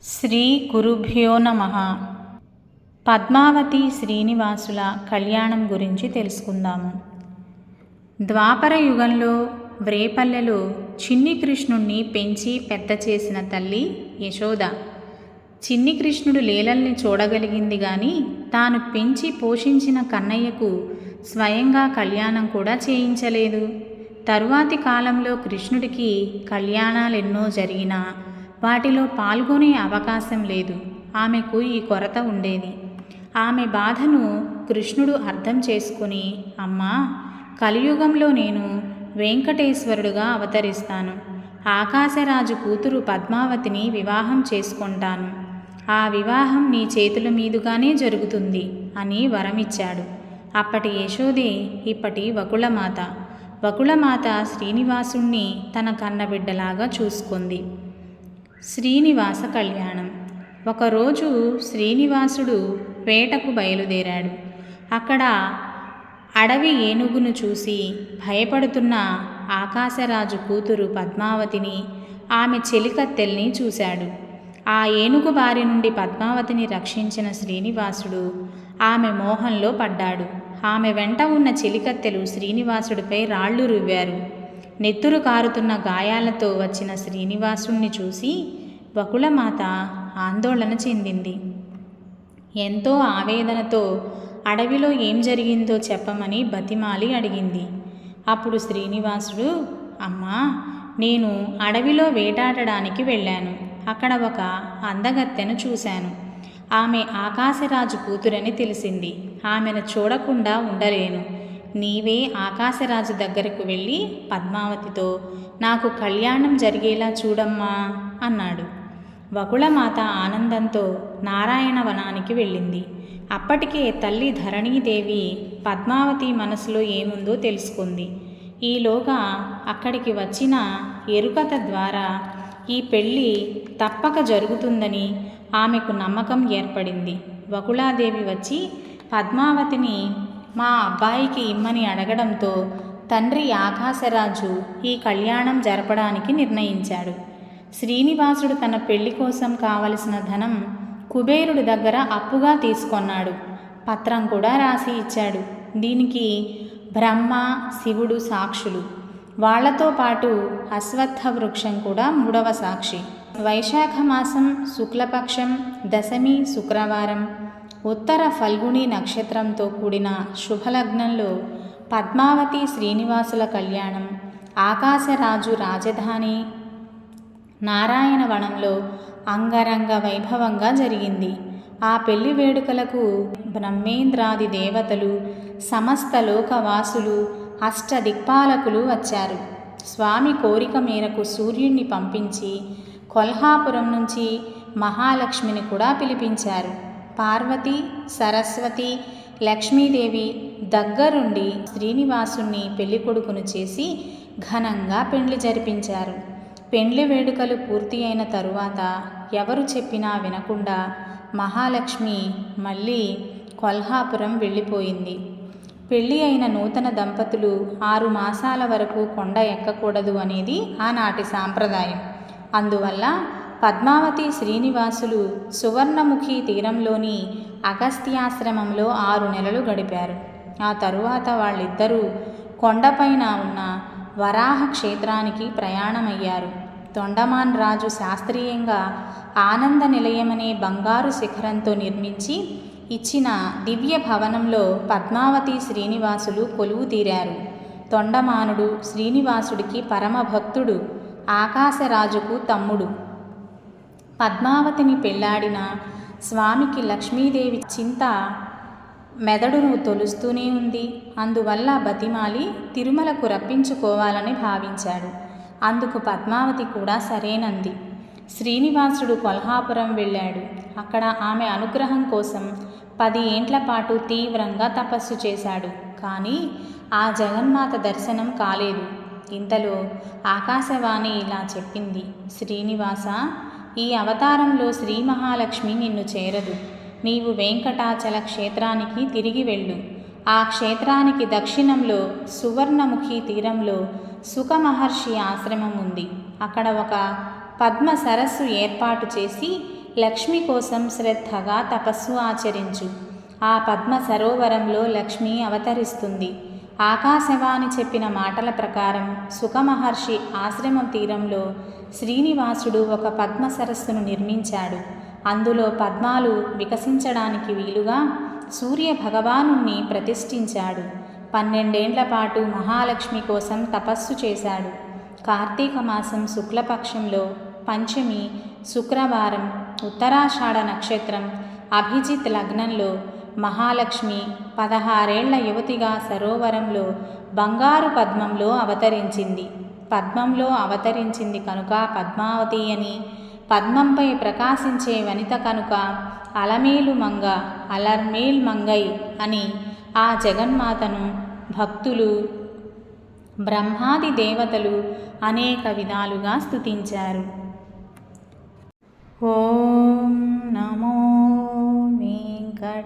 శ్రీ గురుభ్యో నమః. పద్మావతి శ్రీనివాసుల కళ్యాణం గురించి తెలుసుకుందాము. ద్వాపర యుగంలో వ్రేపల్లెలో చిన్ని కృష్ణుణ్ణి పెంచి పెద్ద చేసిన తల్లి యశోద. చిన్ని కృష్ణుడు లీలల్ని చూడగలిగింది గాని తాను పెంచి పోషించిన కన్నయ్యకు స్వయంగా కళ్యాణం కూడా చేయించలేదు. తరువాతి కాలంలో కృష్ణుడికి కళ్యాణాలెన్నో జరిగినా వాటిలో పాల్గొనే అవకాశం లేదు. ఆమెకు ఈ కొరత ఉండేది. ఆమె బాధను కృష్ణుడు అర్థం చేసుకుని, అమ్మా, కలియుగంలో నేను వెంకటేశ్వరుడుగా అవతరిస్తాను. ఆకాశరాజు కూతురు పద్మావతిని వివాహం చేసుకుంటాను. ఆ వివాహం నీ చేతుల మీదుగానే జరుగుతుంది అని వరమిచ్చాడు. అప్పటి యశోదే ఇప్పటి వకుళమాత. వకుళమాత శ్రీనివాసుణ్ణి తన కన్నబిడ్డలాగా చూసుకుంది. శ్రీనివాస కళ్యాణం. ఒకరోజు శ్రీనివాసుడు వేటకు బయలుదేరాడు. అక్కడ అడవి ఏనుగును చూసి భయపడుతున్న ఆకాశరాజు కూతురు పద్మావతిని, ఆమె చెలికత్తెల్ని చూశాడు. ఆ ఏనుగు బారి నుండి పద్మావతిని రక్షించిన శ్రీనివాసుడు ఆమె మోహంలో పడ్డాడు. ఆమె వెంట ఉన్న చెలికత్తెలు శ్రీనివాసుడిపై రాళ్లు రువ్వారు. నెత్తురు కారుతున్న గాయాలతో వచ్చిన శ్రీనివాసుణ్ణి చూసి వకుళమాత ఆందోళన చెందింది. ఎంతో ఆవేదనతో అడవిలో ఏం జరిగిందో చెప్పమని బతిమాలి అడిగింది. అప్పుడు శ్రీనివాసుడు, అమ్మా, నేను అడవిలో వేటాడడానికి వెళ్ళాను. అక్కడ ఒక అందగత్తెను చూశాను. ఆమె ఆకాశరాజు కూతురని తెలిసింది. ఆమెను చూడకుండా ఉండలేను. నీవే ఆకాశరాజు దగ్గరకు వెళ్ళి పద్మావతితో నాకు కళ్యాణం జరిగేలా చూడమ్మా అన్నాడు. వకుళమాత ఆనందంతో నారాయణ వనానికి వెళ్ళింది. అప్పటికే తల్లి ధరణీదేవి పద్మావతి మనసులో ఏముందో తెలుసుకుంది. ఈలోగా అక్కడికి వచ్చిన ఎరుకత ద్వారా ఈ పెళ్ళి తప్పక జరుగుతుందని ఆమెకు నమ్మకం ఏర్పడింది. వకుళాదేవి వచ్చి పద్మావతిని మా అబ్బాయికి ఇమ్మని అడగడంతో తండ్రి ఆకాశరాజు ఈ కళ్యాణం జరపడానికి నిర్ణయించాడు. శ్రీనివాసుడు తన పెళ్లి కోసం కావలసిన ధనం కుబేరుడి దగ్గర అప్పుగా తీసుకొన్నాడు. పత్రం కూడా రాసి ఇచ్చాడు. దీనికి బ్రహ్మ, శివుడు సాక్షులు. వాళ్లతో పాటు అశ్వత్థ వృక్షం కూడా మూడవ సాక్షి. వైశాఖ మాసం శుక్లపక్షం దశమి శుక్రవారం ఉత్తర ఫల్గుణి నక్షత్రంతో కూడిన శుభలగ్నంలో పద్మావతి శ్రీనివాసుల కళ్యాణం ఆకాశరాజు రాజధాని నారాయణవనంలో అంగరంగ వైభవంగా జరిగింది. ఆ పెళ్లి వేడుకలకు బ్రహ్మేంద్రాది దేవతలు, సమస్త లోకవాసులు, అష్టదిక్పాలకులు వచ్చారు. స్వామి కోరిక మేరకు సూర్యుణ్ణి పంపించి కొల్హాపురం నుంచి మహాలక్ష్మిని కూడా పిలిపించారు. పార్వతి, సరస్వతి, లక్ష్మీదేవి దగ్గరుండి శ్రీనివాసుణ్ణి పెళ్ళికొడుకును చేసి ఘనంగా పెండ్లి జరిపించారు. పెండ్లి వేడుకలు పూర్తి అయిన తరువాత ఎవరు చెప్పినా వినకుండా మహాలక్ష్మి మళ్ళీ కొల్హాపురం వెళ్ళిపోయింది. పెళ్ళి అయిన నూతన దంపతులు 6 మాసాల వరకు కొండ ఎక్కకూడదు అనేది ఆనాటి సాంప్రదాయం. అందువల్ల పద్మావతి శ్రీనివాసులు సువర్ణముఖి తీరంలోని అగస్త్యాశ్రమంలో 6 నెలలు గడిపారు. ఆ తరువాత వాళ్ళిద్దరూ కొండపైన ఉన్న వరాహ క్షేత్రానికి ప్రయాణమయ్యారు. తొండమాన్ రాజు శాస్త్రీయంగా ఆనంద నిలయమనే బంగారు శిఖరంతో నిర్మించి ఇచ్చిన దివ్య భవనంలో పద్మావతి శ్రీనివాసులు కొలువు తీరారు. తొండమానుడు శ్రీనివాసుడికి పరమభక్తుడు, ఆకాశరాజుకు తమ్ముడు. పద్మావతిని పెళ్లాడిన స్వామికి లక్ష్మీదేవి చింత మెదడును తొలుస్తూనే ఉంది. అందువల్ల బతిమాలి తిరుమలకు రప్పించుకోవాలని భావించాడు. అందుకు పద్మావతి కూడా సరేనంది. శ్రీనివాసుడు కొల్హాపురం వెళ్ళాడు. అక్కడ ఆమె అనుగ్రహం కోసం 10 ఏండ్ల పాటు తీవ్రంగా తపస్సు చేశాడు. కానీ ఆ జగన్మాత దర్శనం కాలేదు. ఇంతలో ఆకాశవాణి ఇలా చెప్పింది, శ్రీనివాస, ఈ అవతారంలో శ్రీ మహాలక్ష్మి నిన్ను చేరదు. నీవు వెంకటాచల క్షేత్రానికి తిరిగి వెళ్ళు. ఆ క్షేత్రానికి దక్షిణంలో సువర్ణముఖి తీరంలో సుఖమహర్షి ఆశ్రమం ఉంది. అక్కడ ఒక పద్మ సరస్సు ఏర్పాటు చేసి లక్ష్మి కోసం శ్రద్ధగా తపస్సు ఆచరించు. ఆ పద్మ సరోవరంలో లక్ష్మి అవతరిస్తుంది. ఆకాశవాణి చెప్పిన మాటల ప్రకారం సుఖమహర్షి ఆశ్రమం తీరంలో శ్రీనివాసుడు ఒక పద్మ సరస్సును నిర్మించాడు. అందులో పద్మాలు వికసించడానికి వీలుగా సూర్య భగవానుణ్ణి ప్రతిష్ఠించాడు. 12 ఏండ్ల పాటు మహాలక్ష్మి కోసం తపస్సు చేశాడు. కార్తీక మాసం శుక్లపక్షంలో పంచమి శుక్రవారం ఉత్తరాషాఢ నక్షత్రం అభిజిత్ లగ్నంలో మహాలక్ష్మి 16 ఏళ్ల యువతిగా సరోవరంలో బంగారు పద్మంలో అవతరించింది. పద్మంలో అవతరించింది కనుక పద్మావతి అని, పద్మంపై ప్రకాశించే వనిత కనుక అలమేలు మంగ అలర్మేల్ మంగై అని ఆ జగన్మాతను భక్తులు బ్రహ్మాది దేవతలు అనేక విధాలుగా స్తుతించారు. ఓం నమో వెంకటేశాయ.